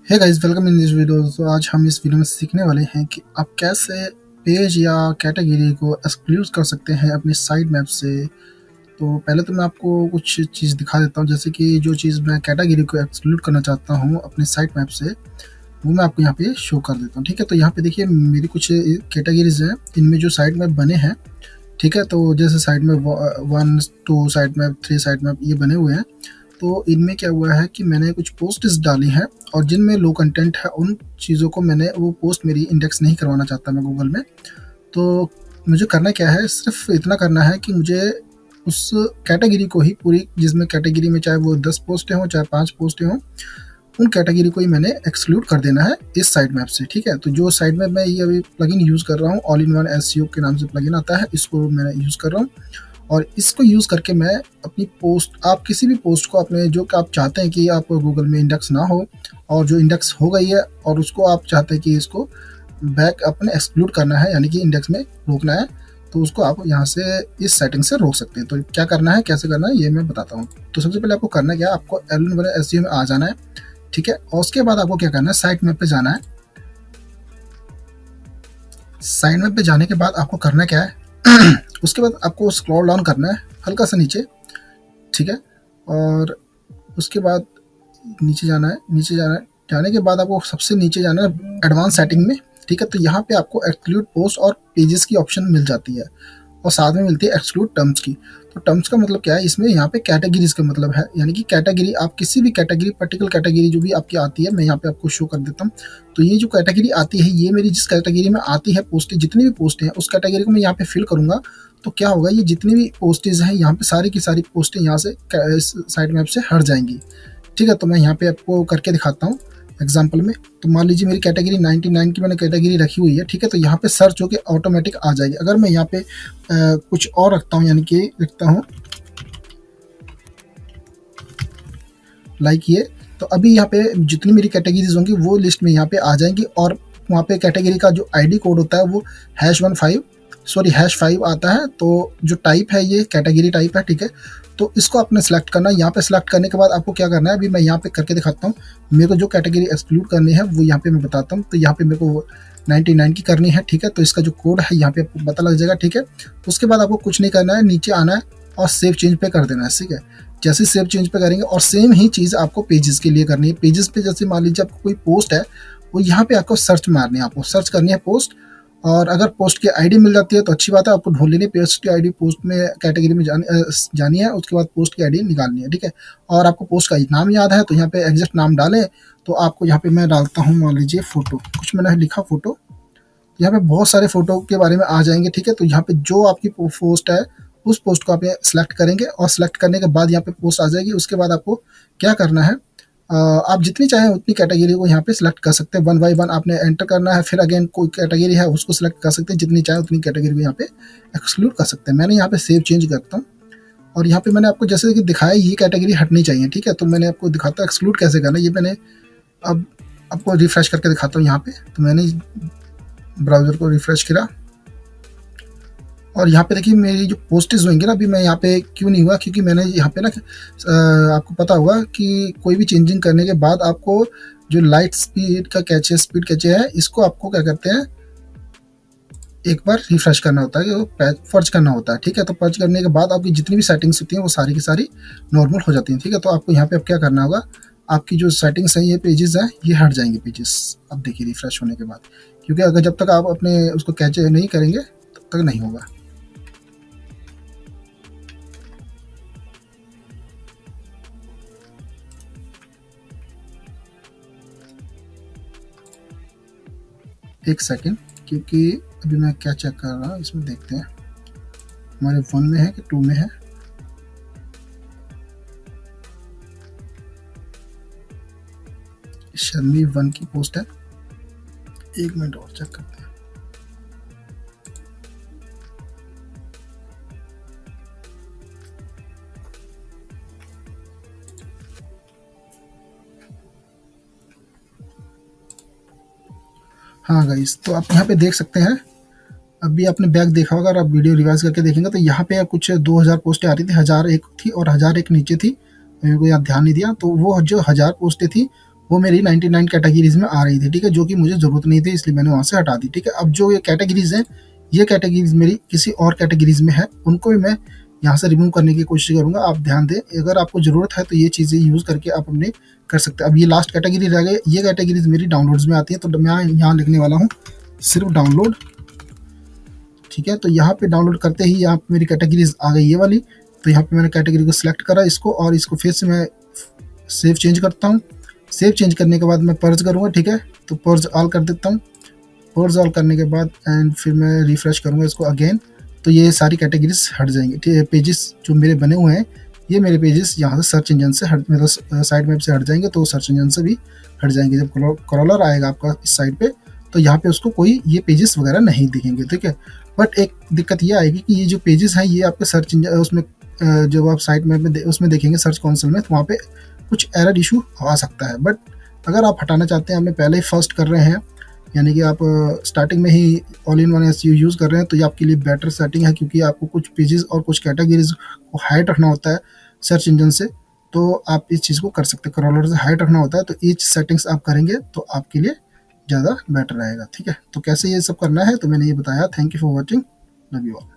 Hey guys, welcome in this video. तो आज हम इस वीडियो में सीखने वाले हैं कि आप कैसे पेज या कैटेगरी को एक्सक्लूड कर सकते हैं अपनी साइट मैप से। तो पहले तो मैं आपको कुछ चीज़ दिखा देता हूँ, जैसे कि जो चीज़ मैं कैटेगरी को एक्सक्लूड करना चाहता हूँ अपनी साइट मैप से, वो मैं आपको यहाँ पे शो कर देता हूँ। ठीक है, तो यहाँ पे देखिए मेरी कुछ कैटेगरीज हैं, इनमें जो साइट मैप बने हैं। ठीक है, तो जैसे site map 1, 2 site map, 3 site map ये बने हुए हैं। तो इनमें क्या हुआ है कि मैंने कुछ पोस्ट्स डाली हैं और जिनमें लो कंटेंट है, उन चीज़ों को मैंने वो पोस्ट मेरी इंडेक्स नहीं करवाना चाहता मैं गूगल में। तो मुझे करना क्या है, सिर्फ इतना करना है कि मुझे उस कैटेगरी को ही पूरी, जिसमें कैटेगरी में चाहे वो 10 पोस्टें हों चाहे 5 पोस्टें हों, उन कैटेगरी को ही मैंने एक्सक्लूड कर देना है इस साइट मैप से। ठीक है, तो जो साइट मैप मैं ये अभी प्लगइन यूज़ कर रहा हूँ, ऑल इन वन एसईओ के नाम से प्लगइन आता है, इसको मैं यूज़ कर रहा हूँ। और इसको यूज़ करके मैं अपनी पोस्ट, आप किसी भी पोस्ट को अपने जो आप चाहते हैं कि आप गूगल में इंडेक्स ना हो, और जो इंडेक्स हो गई है और उसको आप चाहते हैं कि इसको बैक अपने एक्सक्लूड करना है, यानी कि इंडेक्स में रोकना है, तो उसको आप यहाँ से इस सेटिंग से रोक सकते हैं। तो क्या करना है, कैसे करना है, ये मैं बताता हूँ। तो सबसे पहले आपको करना क्या है, आपको L1 SEO में आ जाना है। ठीक है, और उसके बाद आपको क्या करना है, साइट मैप पे जाना है। साइट मैप पे जाने के बाद आपको करना क्या है उसके बाद आपको स्क्रॉल डाउन करना है हल्का सा नीचे। ठीक है, और उसके बाद नीचे जाना है, जाने के बाद आपको सबसे नीचे जाना है एडवांस सेटिंग में। ठीक है, तो यहाँ पे आपको एक्सक्लूड पोस्ट और पेजेस की ऑप्शन मिल जाती है, और साथ में मिलती है एक्सक्लूड टर्म्स की। तो टर्म्स का मतलब क्या है, इसमें यहाँ पे कैटेगरीज का मतलब है, यानी कि कैटेगरी, आप किसी भी कैटेगरी, पर्टिकुलर कैटेगरी जो भी आपकी आती है, मैं यहाँ पे आपको शो कर देता हूँ। तो ये जो कैटेगरी आती है, ये मेरी जिस कैटेगरी में आती है पोस्टें, जितनी भी पोस्टें हैं उस कैटेगरी को मैं यहाँ पे फिल करूँगा। तो क्या होगा, ये जितनी भी पोस्टेज हैं यहाँ पे सारी की सारी पोस्टें यहाँ से इस साइट मैप से हट जाएंगी। ठीक है, तो मैं यहाँ पे आपको करके दिखाता हूँ एग्जाम्पल में। तो मान लीजिए मेरी कैटेगरी 99 की मैंने कैटेगरी रखी हुई है। ठीक है, तो यहाँ पे सर्च होके ऑटोमेटिक आ जाएगी। अगर मैं यहाँ पे कुछ और रखता हूँ, यानी कि लिखता हूँ लाइक ये, तो अभी यहाँ पे जितनी मेरी कैटेगरीज होंगी वो लिस्ट में यहाँ पे आ जाएंगी, और वहाँ पे कैटेगरी का जो आईडी कोड होता है वो #5 आता है। तो जो टाइप है, ये कैटेगरी टाइप है। ठीक है, तो इसको आपने सेलेक्ट करना है। यहाँ पे सेलेक्ट करने के बाद आपको क्या करना है, अभी मैं यहाँ पे करके दिखाता हूँ। मेरे को जो कैटेगरी एक्सक्लूड करनी है वो यहाँ पे मैं बताता हूँ। तो यहाँ पे मेरे को 99 की करनी है। ठीक है, तो इसका जो कोड है यहाँ पे आपको पता लग जाएगा। ठीक है, तो उसके बाद आपको कुछ नहीं करना है, नीचे आना है और सेव चेंज पे कर देना है। ठीक है, जैसे सेव चेंज पे करेंगे, और सेम ही चीज़ आपको पेजेस के लिए करनी है। पेजेस पे जैसे मान लीजिए आपको कोई पोस्ट है, वो यहाँ पे आपको सर्च मारनी है, आपको सर्च करनी है पोस्ट, और अगर पोस्ट की आईडी मिल जाती है तो अच्छी बात है, आपको ढूंढ लेनी पोस्ट की आईडी, पोस्ट में कैटेगरी में जानी है, उसके बाद पोस्ट की आईडी निकालनी है। ठीक है, और आपको पोस्ट का नाम याद है तो यहाँ पे एग्जैक्ट नाम डालें। तो आपको यहाँ पे मैं डालता हूँ, मान लीजिए फोटो, कुछ मैंने लिखा फोटो, यहाँ पे बहुत सारे फोटो के बारे में आ जाएंगे। ठीक है, तो यहाँ पे जो आपकी पोस्ट है उस पोस्ट को आप सिलेक्ट करेंगे, और सिलेक्ट करने के बाद यहाँ पे पोस्ट आ जाएगी। उसके बाद आपको क्या करना है, आप जितनी चाहें उतनी कैटेगरी को यहाँ पे सिलेक्ट कर सकते हैं। 1 बाय 1 आपने एंटर करना है, फिर अगेन कोई कैटेगरी है उसको सिलेक्ट कर सकते हैं, जितनी चाहे उतनी कैटेगरी को यहाँ पे एक्सक्लूड कर सकते हैं। मैंने यहाँ पे सेव चेंज करता हूँ, और यहाँ पे मैंने आपको जैसे कि दिखाया, ये कैटेगरी हटनी चाहिए। ठीक है, तो मैंने आपको दिखाता हूँ एक्सक्लूड कैसे करना है। ये मैंने अब आपको रिफ्रेश करके दिखाता हूँ। यहाँ पे तो मैंने ब्राउज़र को रिफ्रेश किया, और यहाँ पे देखिए मेरी जो पोस्टेज होंगी ना, अभी मैं यहाँ पे क्यों नहीं हुआ, क्योंकि मैंने यहाँ पे ना आपको पता होगा कि कोई भी चेंजिंग करने के बाद आपको जो लाइट स्पीड का कैचे, स्पीड कैचे है, इसको आपको क्या करते हैं, एक बार रिफ्रेश करना होता है, पर्च करना होता है। ठीक है, तो पर्च करने के बाद आपकी जितनी भी सेटिंग्स होती हैं वो सारी की सारी नॉर्मल हो जाती हैं। ठीक है, तो आपको यहाँ पे अब क्या करना होगा, आपकी जो सेटिंग्स हैं, ये पेजेस हैं, ये हट जाएंगे पेजेस। अब देखिए रिफ्रेश होने के बाद, क्योंकि अगर जब तक आप अपने उसको कैचे नहीं करेंगे तब तक नहीं होगा। एक सेकेंड, क्योंकि अभी मैं क्या चेक कर रहा हूँ, इसमें देखते हैं हमारे 1 में है कि 2 में है। शर्मी 1 की पोस्ट है, 1 मिनट और चेक करते हैं। हाँ गाइस, तो आप यहाँ पे देख सकते हैं, अभी आपने बैक देखा होगा, अगर आप वीडियो रिवाइज करके देखेंगे तो यहाँ पे कुछ 2000 पोस्टें आ रही थी, 1001 थी और 1001 नीचे थी, मेरे को यहाँ ध्यान नहीं दिया। तो वो जो 1000 पोस्टें थी वो मेरी 99 कैटेगरीज में आ रही थी, ठीक है, जो कि मुझे ज़रूरत नहीं थी, इसलिए मैंने वहाँ से हटा दी, ठीक है। अब जो ये कैटेगरीज हैं, ये कैटेगरीज मेरी किसी और कैटेगरीज में है, उनको भी मैं यहाँ से रिमूव करने की कोशिश करूँगा। आप ध्यान दें, अगर आपको ज़रूरत है तो ये चीज़ें यूज़ करके आप अपने कर सकते हैं। अब ये लास्ट कैटेगरी रह गई, ये कैटेगरीज मेरी डाउनलोड्स में आती है, तो मैं यहाँ लिखने वाला हूँ सिर्फ डाउनलोड, ठीक है। तो यहाँ पे डाउनलोड करते ही यहाँ पे मेरी कैटेगरीज आ गई ये वाली। तो यहाँ पे मैंने कैटेगरी को सिलेक्ट करा इसको, और इसको फिर से मैं सेव चेंज करता हूँ। सेव चेंज करने के बाद मैं पर्ज करूँगा, ठीक है। तो पर्ज ऑल कर देता हूँ। पर्ज ऑल करने के बाद एंड फिर मैं रिफ्रेश करूँगा इसको अगेन, तो ये सारी कैटेगरीज हट जाएंगी, ठीक है। पेजेस जो मेरे बने हुए हैं, ये मेरे पेजेस यहाँ से सर्च इंजन से हट, मतलब साइड मैप से हट जाएंगे, तो सर्च इंजन से भी हट जाएंगे। जब क्रॉलर आएगा आपका इस साइड पे, तो यहाँ पे उसको कोई ये पेजेस वगैरह नहीं दिखेंगे, ठीक है। बट एक दिक्कत ये आएगी कि ये जो पेजेस हैं, ये आपके सर्च इंजन उसमें जब आप साइट मैप में उसमें देखेंगे सर्च कंसोल में, तो वहाँ पे कुछ एरर इशू आ सकता है। बट अगर आप हटाना चाहते हैं, आपने पहले ही फर्स्ट कर रहे हैं, यानी कि आप स्टार्टिंग में ही all in one SEO use कर रहे हैं, तो ये आपके लिए बेटर सेटिंग है, क्योंकि आपको कुछ पेजेस और कुछ कैटेगरीज को हाइड रखना होता है सर्च इंजन से। तो आप इस चीज़ को कर सकते हैं, क्रॉलर से हाइड रखना होता है, तो ये सेटिंग्स आप करेंगे तो आपके लिए ज़्यादा बेटर रहेगा, ठीक है। तो कैसे ये सब करना है तो मैंने ये बताया। Thank you for watching, love you all.